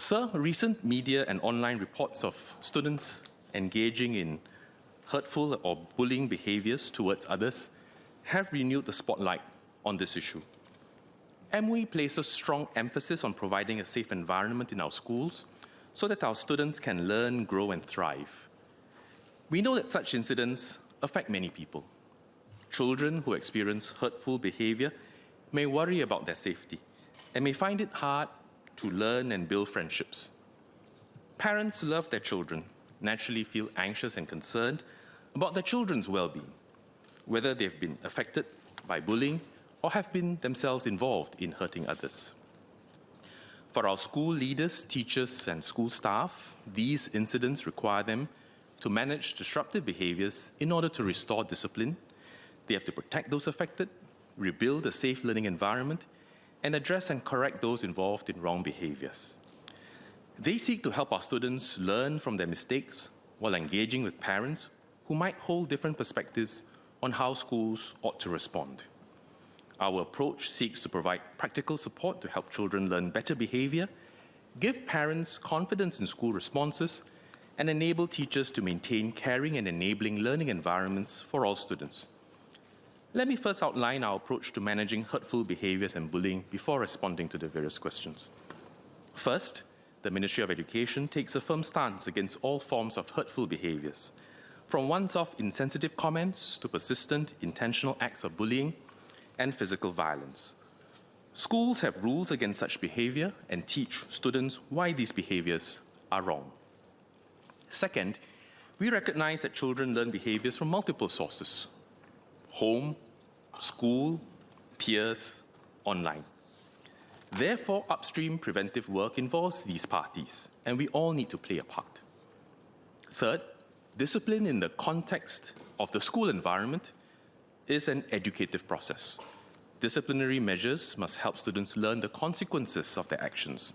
Sir, recent media and online reports of students engaging in hurtful or bullying behaviours towards others have renewed the spotlight on this issue. MOE places strong emphasis on providing a safe environment in our schools so that our students can learn, grow and thrive. We know that such incidents affect many people. Children who experience hurtful behaviour may worry about their safety and may find it hard to learn and build friendships. Parents love their children, naturally feel anxious and concerned about their children's well-being, whether they've been affected by bullying or have been themselves involved in hurting others. For our school leaders, teachers and school staff, these incidents require them to manage disruptive behaviours in order to restore discipline. They have to protect those affected, rebuild a safe learning environment, and address and correct those involved in wrong behaviours. They seek to help our students learn from their mistakes while engaging with parents who might hold different perspectives on how schools ought to respond. Our approach seeks to provide practical support to help children learn better behaviour, give parents confidence in school responses, and enable teachers to maintain caring and enabling learning environments for all students. Let me first outline our approach to managing hurtful behaviours and bullying before responding to the various questions. First, the Ministry of Education takes a firm stance against all forms of hurtful behaviours, from once-off insensitive comments to persistent, intentional acts of bullying and physical violence. Schools have rules against such behaviour and teach students why these behaviours are wrong. Second, we recognise that children learn behaviours from multiple sources: home, school, peers, online. Therefore, upstream preventive work involves these parties, and we all need to play a part. Third, discipline in the context of the school environment is an educative process. Disciplinary measures must help students learn the consequences of their actions.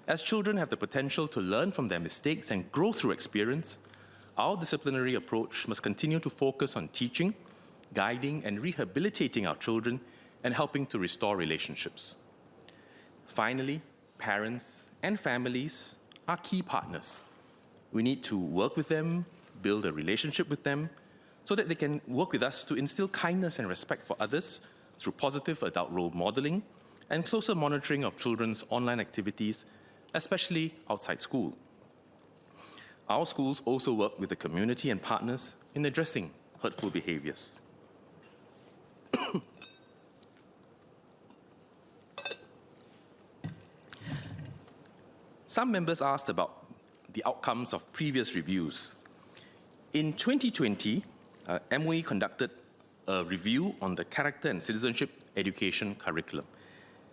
As children have the potential to learn from their mistakes and grow through experience, our disciplinary approach must continue to focus on teaching, guiding and rehabilitating our children and helping to restore relationships. Finally, parents and families are key partners. We need to work with them, build a relationship with them, so that they can work with us to instill kindness and respect for others through positive adult role modelling and closer monitoring of children's online activities, especially outside school. Our schools also work with the community and partners in addressing hurtful behaviours. Some members asked about the outcomes of previous reviews. In 2020, MOE conducted a review on the character and citizenship education curriculum.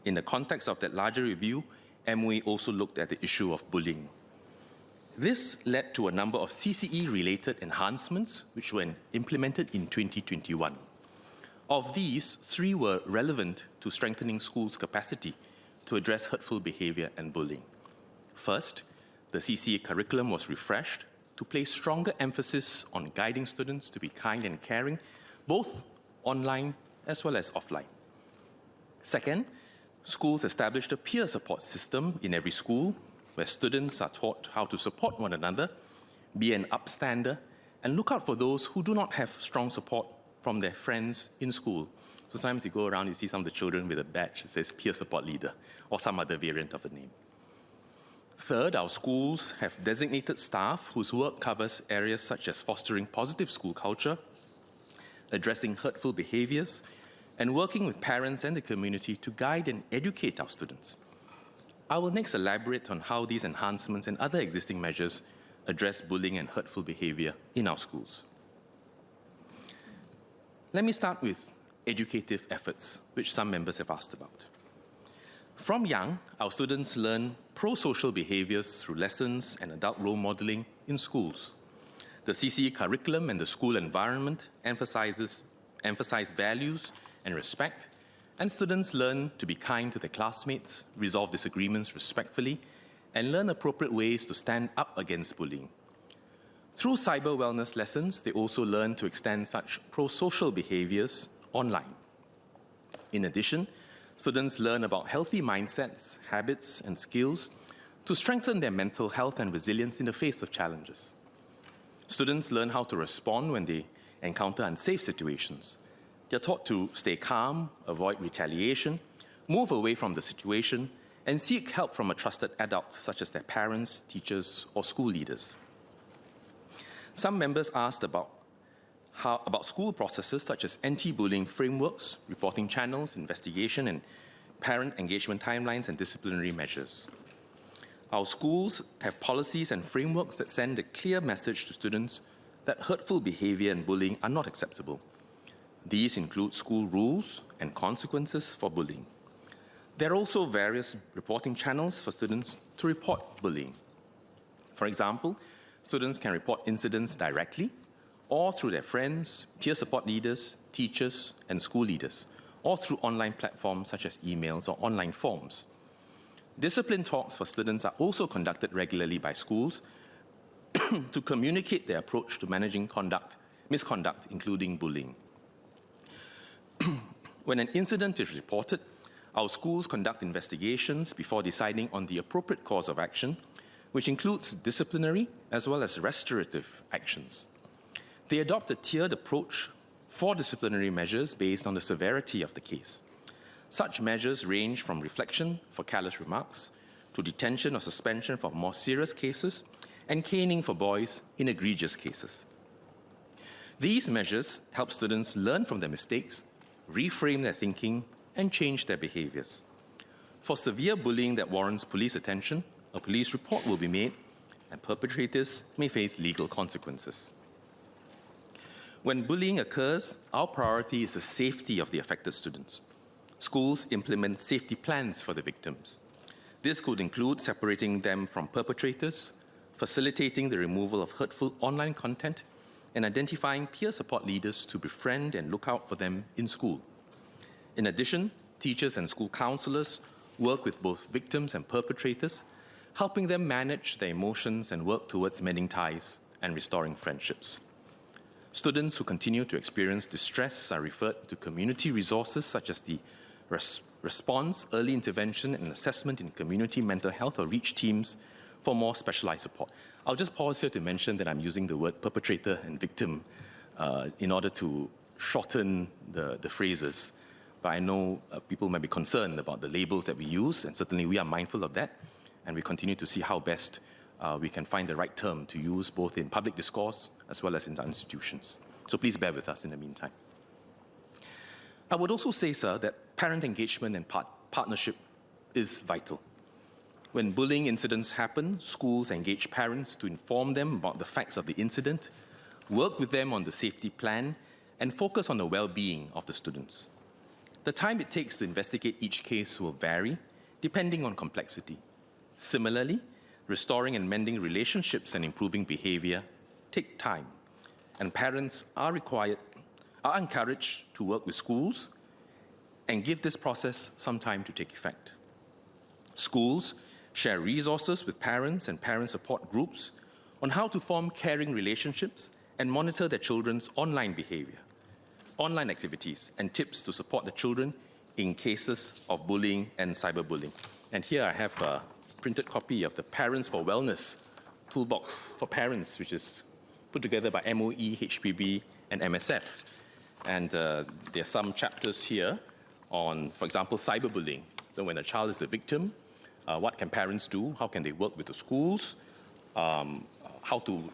In the context of that larger review, MOE also looked at the issue of bullying. This led to a number of CCE-related enhancements which were implemented in 2021. Of these, 3 were relevant to strengthening schools' capacity to address hurtful behaviour and bullying. First, the CCE curriculum was refreshed to place stronger emphasis on guiding students to be kind and caring, both online as well as offline. Second, schools established a peer support system in every school where students are taught how to support one another, be an upstander, and look out for those who do not have strong support from their friends in school. So sometimes you go around, you see some of the children with a badge that says peer support leader or some other variant of the name. Third, our schools have designated staff whose work covers areas such as fostering positive school culture, addressing hurtful behaviours, and working with parents and the community to guide and educate our students. I will next elaborate on how these enhancements and other existing measures address bullying and hurtful behaviour in our schools. Let me start with educative efforts, which some members have asked about. From young, our students learn pro-social behaviours through lessons and adult role modelling in schools. The CCE curriculum and the school environment emphasize values and respect, and students learn to be kind to their classmates, resolve disagreements respectfully, and learn appropriate ways to stand up against bullying. Through cyber wellness lessons, they also learn to extend such pro-social behaviours online. In addition, students learn about healthy mindsets, habits, and skills to strengthen their mental health and resilience in the face of challenges. Students learn how to respond when they encounter unsafe situations. They're taught to stay calm, avoid retaliation, move away from the situation, and seek help from a trusted adult, such as their parents, teachers, or school leaders. Some members asked about school processes such as anti-bullying frameworks, reporting channels, investigation, and parent engagement timelines and disciplinary measures. Our schools have policies and frameworks that send a clear message to students that hurtful behavior and bullying are not acceptable. These include school rules and consequences for bullying. There are also various reporting channels for students to report bullying. For example, students can report incidents directly or through their friends, peer support leaders, teachers, and school leaders, or through online platforms such as emails or online forms. Discipline talks for students are also conducted regularly by schools to communicate their approach to managing misconduct, including bullying. When an incident is reported, our schools conduct investigations before deciding on the appropriate course of action, which includes disciplinary as well as restorative actions. They adopt a tiered approach for disciplinary measures based on the severity of the case. Such measures range from reflection for careless remarks to detention or suspension for more serious cases and caning for boys in egregious cases. These measures help students learn from their mistakes, reframe their thinking, and change their behaviors. For severe bullying that warrants police attention, a police report will be made, and perpetrators may face legal consequences. When bullying occurs, our priority is the safety of the affected students. Schools implement safety plans for the victims. This could include separating them from perpetrators, facilitating the removal of hurtful online content, and identifying peer support leaders to befriend and look out for them in school. In addition, teachers and school counselors work with both victims and perpetrators, helping them manage their emotions and work towards mending ties and restoring friendships. Students who continue to experience distress are referred to community resources such as the Response, Early Intervention and Assessment in Community Mental Health or REACH teams for more specialized support. I'll just pause here to mention that I'm using the word perpetrator and victim in order to shorten the phrases. But I know people might be concerned about the labels that we use, and certainly we are mindful of that, and we continue to see how best we can find the right term to use both in public discourse as well as in the institutions. So please bear with us in the meantime. I would also say, sir, that parent engagement and partnership is vital. When bullying incidents happen, schools engage parents to inform them about the facts of the incident, work with them on the safety plan, and focus on the well-being of the students. The time it takes to investigate each case will vary, depending on complexity. Similarly, restoring and mending relationships and improving behavior take time, and parents are encouraged to work with schools and give this process some time to take effect. Schools share resources with parents and parent support groups on how to form caring relationships and monitor their children's online behavior, online activities, and tips to support the children in cases of bullying and cyberbullying. And here I have a printed copy of the Parents for Wellness Toolbox for Parents, which is put together by MOE, HPB, and MSF. And there are some chapters here on, for example, cyberbullying. So when a child is the victim, what can parents do? How can they work with the schools? How to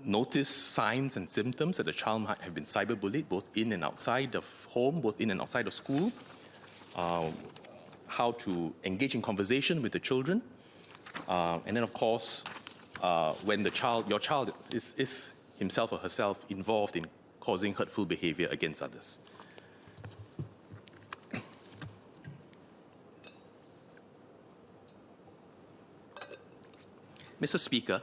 notice signs and symptoms that the child might have been cyberbullied, both in and outside of home, both in and outside of school. How to engage in conversation with the children. And then, of course, when your child is himself or herself involved in causing hurtful behavior against others. Mr. Speaker,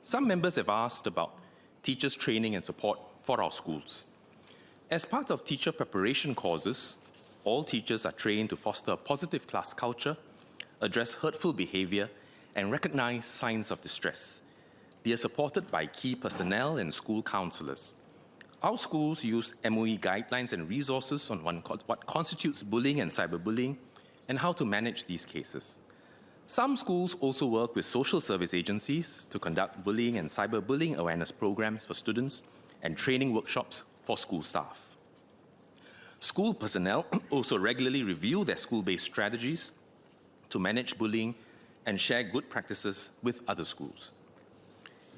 some members have asked about teachers' training and support for our schools. As part of teacher preparation courses, all teachers are trained to foster a positive class culture, address hurtful behavior, and recognize signs of distress. They are supported by key personnel and school counselors. Our schools use MOE guidelines and resources on what constitutes bullying and cyberbullying and how to manage these cases. Some schools also work with social service agencies to conduct bullying and cyberbullying awareness programs for students and training workshops for school staff. School personnel also regularly review their school-based strategies to manage bullying and share good practices with other schools.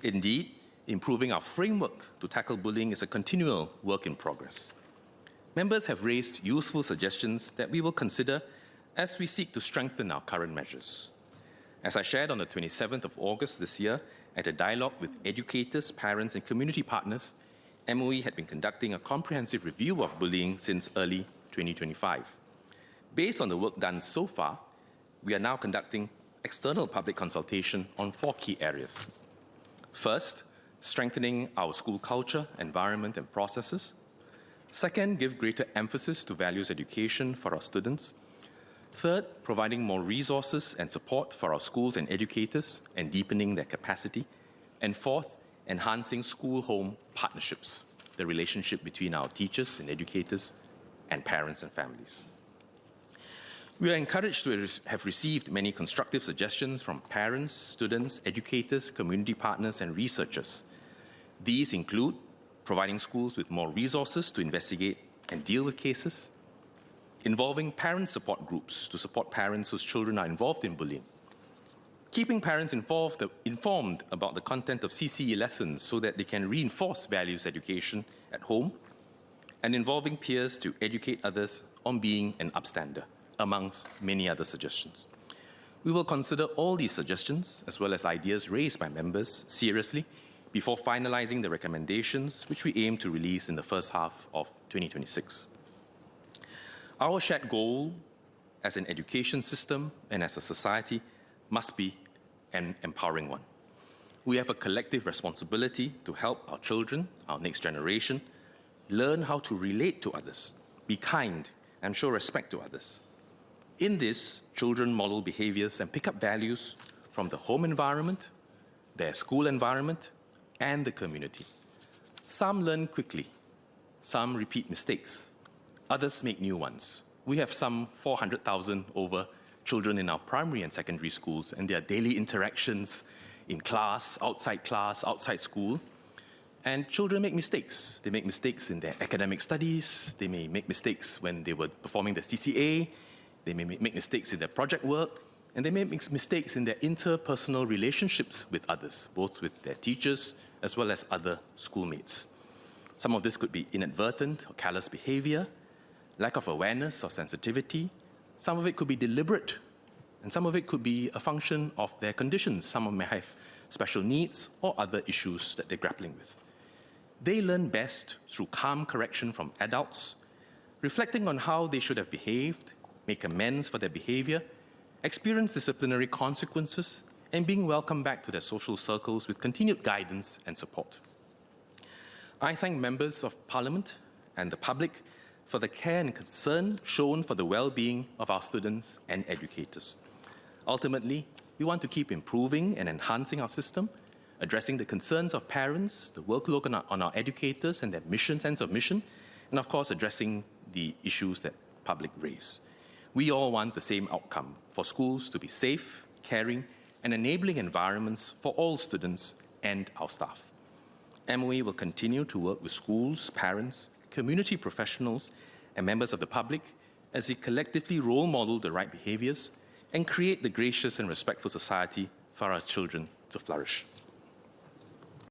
Indeed, improving our framework to tackle bullying is a continual work in progress. Members have raised useful suggestions that we will consider as we seek to strengthen our current measures. As I shared on the 27th of August this year at a dialogue with educators, parents, and community partners, MOE had been conducting a comprehensive review of bullying since early 2025. Based on the work done so far, we are now conducting external public consultation on 4 key areas. First, strengthening our school culture, environment, and processes. Second, give greater emphasis to values education for our students. Third, providing more resources and support for our schools and educators and deepening their capacity. And fourth, enhancing school-home partnerships, the relationship between our teachers and educators and parents and families. We are encouraged to have received many constructive suggestions from parents, students, educators, community partners, and researchers. These include providing schools with more resources to investigate and deal with cases, involving parent support groups to support parents whose children are involved in bullying, keeping parents informed about the content of CCE lessons so that they can reinforce values education at home, and involving peers to educate others on being an upstander, amongst many other suggestions. We will consider all these suggestions, as well as ideas raised by members, seriously before finalizing the recommendations, which we aim to release in the first half of 2026. Our shared goal as an education system and as a society must be an empowering one. We have a collective responsibility to help our children, our next generation, learn how to relate to others, be kind, and show respect to others. In this, children model behaviors and pick up values from the home environment, their school environment, and the community. Some learn quickly, some repeat mistakes, others make new ones. We have some 400,000 over children in our primary and secondary schools, and their daily interactions in class, outside school. And children make mistakes. They make mistakes in their academic studies. They may make mistakes when they were performing the CCA. They may make mistakes in their project work. And they may make mistakes in their interpersonal relationships with others, both with their teachers as well as other schoolmates. Some of this could be inadvertent or callous behavior, lack of awareness or sensitivity. Some of it could be deliberate, and some of it could be a function of their conditions. Some may have special needs or other issues that they're grappling with. They learn best through calm correction from adults, reflecting on how they should have behaved, make amends for their behavior, experience disciplinary consequences, and being welcomed back to their social circles with continued guidance and support. I thank members of Parliament and the public for the care and concern shown for the well-being of our students and educators. Ultimately, we want to keep improving and enhancing our system, addressing the concerns of parents, the workload on our educators and their sense of mission, and of course addressing the issues that public raise. We all want the same outcome, for schools to be safe, caring, and enabling environments for all students and our staff. MOE will continue to work with schools, parents, community professionals, and members of the public as we collectively role model the right behaviors and create the gracious and respectful society for our children to flourish.